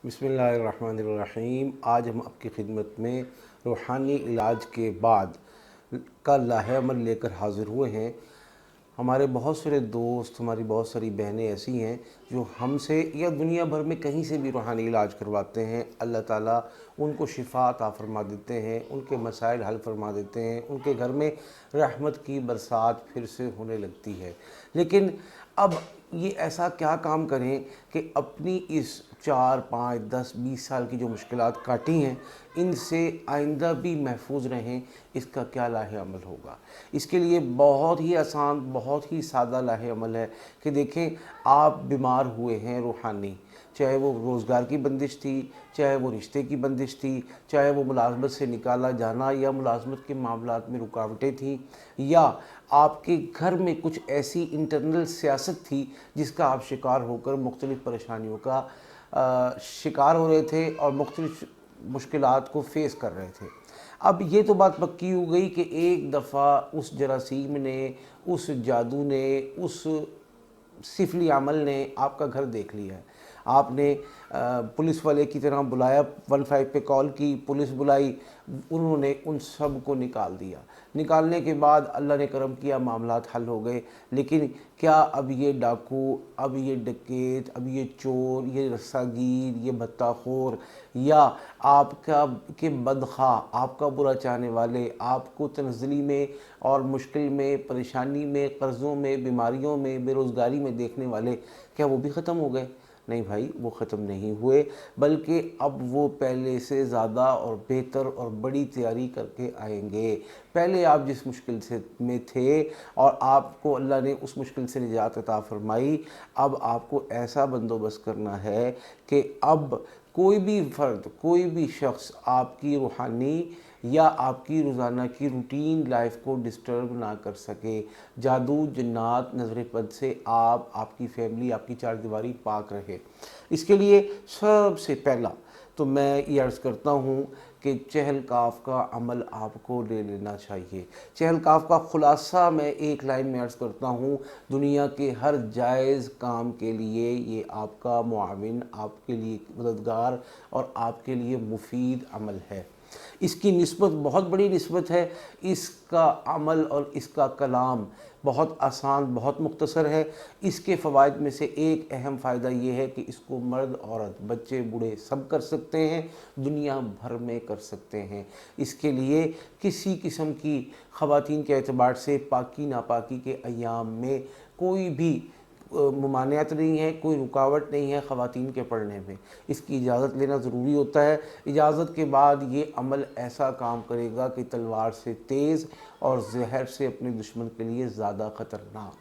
बिस्मिल्लाहिर्रहमानिर्रहीम। आज हम आपकी खिदमत में रूहानी इलाज के बाद का लाहे अमल लेकर हाज़िर हुए हैं। हमारे बहुत सारे दोस्त, हमारी बहुत सारी बहनें ऐसी हैं जो हमसे या दुनिया भर में कहीं से भी रूहानी इलाज करवाते हैं। अल्लाह ताला उनको शिफा अता फरमा देते हैं, उनके मसाइल हल फरमा देते हैं, उनके घर में रहमत की बरसात फिर से होने लगती है। लेकिन अब ये ऐसा क्या काम करें कि अपनी इस 4, 5, 10, 20 साल की जो मुश्किलात काटी हैं, इनसे आइंदा भी महफूज रहें। इसका क्या लाहे अमल होगा? इसके लिए बहुत ही आसान, बहुत ही सादा लाहे अमल है कि देखें, आप बीमार हुए हैं रूहानी, चाहे वो रोज़गार की बंदिश थी, चाहे वो रिश्ते की बंदिश थी, चाहे वो मुलाजमत से निकाला जाना या मुलाजमत के मामलात में रुकावटें थीं, या आपके घर में कुछ ऐसी इंटरनल सियासत थी जिसका आप शिकार होकर मुख्तलिफ़ परेशानियों का शिकार हो रहे थे और मुख्तलिफ़ मुश्किलात को फ़ेस कर रहे थे। अब ये तो बात पक्की हो गई कि एक दफ़ा उस जरासीम ने, उस जादू ने, उस सिफली अमल ने आपका घर देख लिया है। आपने पुलिस वाले की तरह बुलाया, 15 पे कॉल की, पुलिस बुलाई, उन्होंने उन सब को निकाल दिया। निकालने के बाद अल्लाह ने करम किया, मामलात हल हो गए। लेकिन क्या अब ये डाकू, अब ये डकैत, अब ये चोर, ये रस्सागीर, ये भत्ताखोर या आपका के बदखा, आपका बुरा चाहने वाले, आपको तनज़्ज़ुली में और मुश्किल में, परेशानी में, कर्ज़ों में, बीमारियों में, बेरोज़गारी में देखने वाले, क्या वो भी ख़त्म हो गए? नहीं भाई, वो ख़त्म नहीं हुए, बल्कि अब वो पहले से ज़्यादा और बेहतर और बड़ी तैयारी करके आएंगे। पहले आप जिस मुश्किल से में थे और आपको अल्लाह ने उस मुश्किल से निजात अता फरमाई, अब आपको ऐसा बंदोबस्त करना है कि अब कोई भी फ़र्द, कोई भी शख्स आपकी रूहानी या आपकी रोज़ाना की रूटीन लाइफ को डिस्टर्ब ना कर सके। जादू, जिन्नात, नज़र बद से आप, आपकी फैमिली, आपकी चार दीवारी पाक रहे। इसके लिए सबसे पहला तो मैं ये अर्ज़ करता हूँ कि चहल काफ का अमल आपको ले लेना चाहिए। चहल काफ का ख़ुलासा मैं एक लाइन में अर्ज़ करता हूँ, दुनिया के हर जायज़ काम के लिए ये आपका मुआविन, आपके लिए मददगार और आपके लिए मुफीद अमल है। इसकी निस्बत बहुत बड़ी निस्बत है। इसका अमल और इसका कलाम बहुत आसान, बहुत मुख्तसर है। इसके फ़वाइद में से एक अहम फ़ायदा ये है कि इसको मर्द, औरत, बच्चे, बूढ़े सब कर सकते हैं, दुनिया भर में कर सकते हैं। इसके लिए किसी किस्म की ख़वातीन के एतबार से पाकी नापाकी के अय्याम में कोई भी ममानियत नहीं है, कोई रुकावट नहीं है ख़वातीन के पढ़ने में। इसकी इजाज़त लेना ज़रूरी होता है। इजाज़त के बाद ये अमल ऐसा काम करेगा कि तलवार से तेज़ और जहर से अपने दुश्मन के लिए ज़्यादा ख़तरनाक।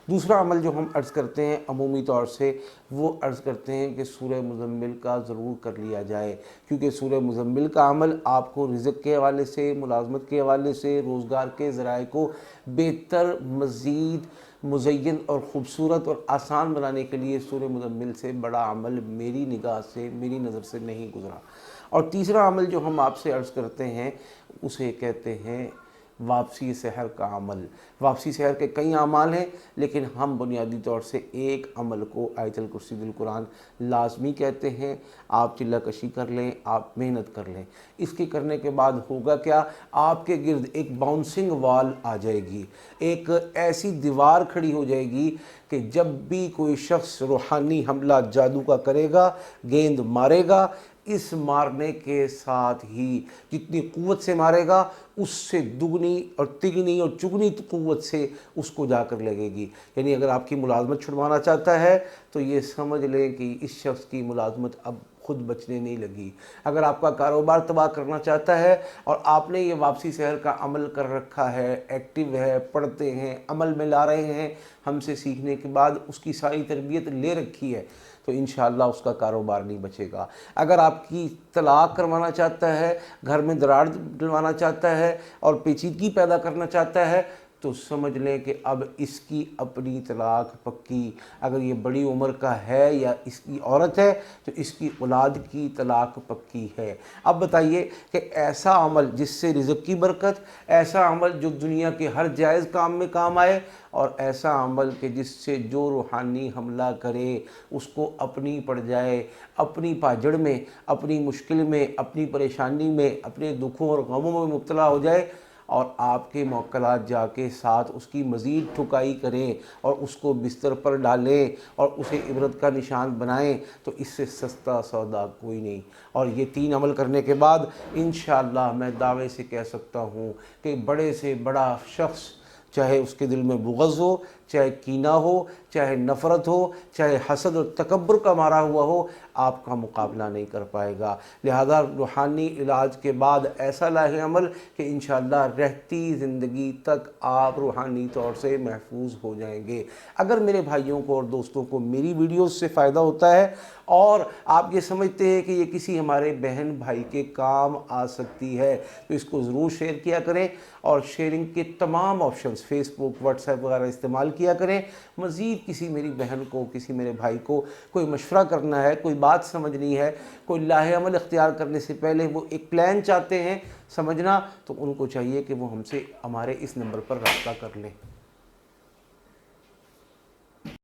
दूसरा अमल जो हम अर्ज़ करते हैं अमूमी तौर से, वो अर्ज़ करते हैं कि सूरह मुज़म्मिल का ज़रूर कर लिया जाए, क्योंकि सूरह मुज़म्मिल का अमल आपको रिज़्क़ के हवाले से, मुलाज़मत के हवाले से, रोज़गार के ज़राए को बेहतर, मज़ीद मुज़य्यन और ख़ूबसूरत और आसान बनाने के लिए सूरह मुज़म्मिल से बड़ा अमल मेरी निगाह से, मेरी नज़र से नहीं गुज़रा। और तीसरा अमल जो हम आपसे अर्ज़ करते हैं उसे कहते हैं वापसी सहर का अमल। वापसी सहर के कई अमाल हैं, लेकिन हम बुनियादी तौर से एक अमल को आयतुल कुर्सी बिल कुरान लाजमी कहते हैं। आप चिल्ला कशी कर लें, आप मेहनत कर लें। इसके करने के बाद होगा क्या, आपके गिर्द एक बाउंसिंग वॉल आ जाएगी, एक ऐसी दीवार खड़ी हो जाएगी कि जब भी कोई शख्स रूहानी हमला जादू का करेगा, गेंद मारेगा, इस मारने के साथ ही जितनी क़ुव्वत से मारेगा उससे दुगनी और तिगनी और चुगनी क़ुव्वत से उसको जाकर लगेगी। यानी अगर आपकी मुलाजमत छुड़वाना चाहता है तो ये समझ लें कि इस शख्स की मुलाजमत अब खुद बचने नहीं लगी। अगर आपका कारोबार तबाह करना चाहता है और आपने ये वापसी सहर का अमल कर रखा है, एक्टिव है, पढ़ते हैं, अमल में ला रहे हैं, हमसे सीखने के बाद उसकी सारी तरबियत ले रखी है, तो इंशाअल्लाह उसका कारोबार नहीं बचेगा। अगर आपकी तलाक करवाना चाहता है, घर में दरार डलवाना चाहता है और पेचीदगी पैदा करना चाहता है, تو سمجھ لیں کہ اب اس کی اپنی طلاق پکی، اگر یہ بڑی عمر کا ہے یا اس کی عورت ہے تو اس کی اولاد کی طلاق پکی ہے۔ اب بتائیے کہ ایسا عمل جس سے رزق کی برکت، ایسا عمل جو دنیا کے ہر جائز کام میں کام آئے، اور ایسا عمل کہ جس سے جو روحانی حملہ کرے اس کو اپنی پڑ جائے، اپنی پاجڑ میں، اپنی مشکل میں، اپنی پریشانی میں، اپنے دکھوں اور غموں میں مبتلا ہو جائے، اور آپ کے موکلات جا کے ساتھ اس کی مزید ٹھکائی کریں اور اس کو بستر پر ڈالیں اور اسے عبرت کا نشان بنائیں، تو اس سے سستا سودا کوئی نہیں۔ اور یہ 3 عمل کرنے کے بعد انشاءاللہ میں دعوے سے کہہ سکتا ہوں کہ بڑے سے بڑا شخص، چاہے اس کے دل میں بغض ہو، چاہے کینہ ہو، چاہے نفرت ہو، چاہے حسد اور تکبر کا مارا ہوا ہو، آپ کا مقابلہ نہیں کر پائے گا۔ لہذا روحانی علاج کے بعد ایسا لاہ عمل کہ انشاءاللہ رہتی زندگی تک آپ روحانی طور سے محفوظ ہو جائیں گے۔ اگر میرے بھائیوں کو اور دوستوں کو میری ویڈیوز سے فائدہ ہوتا ہے اور آپ یہ سمجھتے ہیں کہ یہ کسی ہمارے بہن بھائی کے کام آ سکتی ہے، تو اس کو ضرور شیئر کیا کریں، اور شیئرنگ کے تمام آپشنز فیس بک، واٹس ایپ وغیرہ استعمال کیا کریں۔ مزید کسی میری بہن کو، کسی میرے بھائی کو کوئی مشورہ کرنا ہے، کوئی بات سمجھنی ہے، کوئی لاہ عمل اختیار کرنے سے پہلے وہ ایک پلان چاہتے ہیں سمجھنا، تو ان کو چاہیے کہ وہ ہم سے ہمارے اس نمبر پر رابطہ کر لیں۔